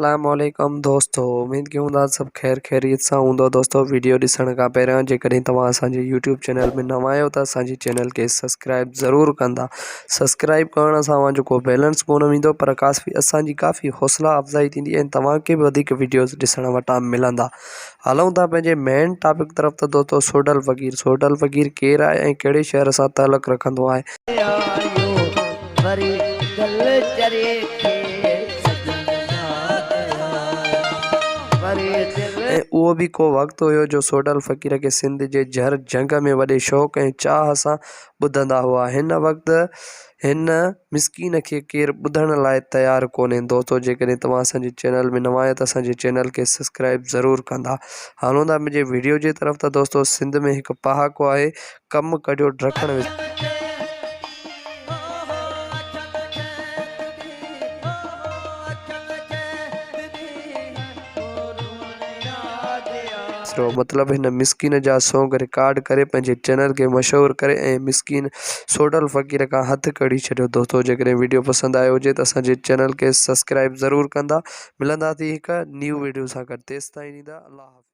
अस्सलाम वालेकुम दोस्तों, उम्मीद कयूं था सब खैर खैरियत सां हूंदो। दोस्तों वीडियो ॾिसण खां पहिरियों जेकॾहिं तव्हां असांजे यूट्यूब चैनल में नवां आहियो त असांजे चैनल खे सब्सक्राइब ज़रूरु कंदा। सब्सक्राइब करण सां जेको बैलेंस कोन वेंदो पर असांजी हौसला अफ़ज़ाई थींदी ऐं तव्हांखे बि वधीक वीडियोज़ ॾिसण वटां मिलंदा। हलूं था पंहिंजे मेन टॉपिक तरफ़। त दोस्तों सोडल फ़क़ीर केरु आहे ऐं कहिड़े शहर सां तालुक़ रखंदो आहे। ऐं उहो बि को वक़्तु हुयो जो सोडल फ़क़ीर खे सिंध जे जहर जंग में वॾे शौक़ ऐं चाह सां ॿुधंदा हुआ। हिन वक़्तु हिन मिसकीन खे केरु ॿुधण लाइ तयारु कोन्हे। दोस्तों जेकॾहिं तव्हां असांजे चैनल में नवां आहियो त असांजे चैनल खे सब्सक्राइब ज़रूरु कंदा। हलूं था मुंहिंजे वीडियो जे तरफ़। त दोस्तों सिंध में हिकु पहाको आहे, कमु कढियो ड्रखण विच मतलब हिन मिसकिन जा सॉन्ग रिकॉर्ड करे पंहिंजे चैनल के मशहूर करे ऐं मिसकिन सोडल फ़क़ीर का हथ कड़ी छॾियो। दोस्तों जेकॾहिं वीडियो पसंद आयो हुजे त असांजे चैनल के सब्सक्राइब ज़रूरु कंदा। मिलंदासीं हिकु न्यू वीडियो सां गॾु। तेसिताईं अल्लाह हाफ़िज़।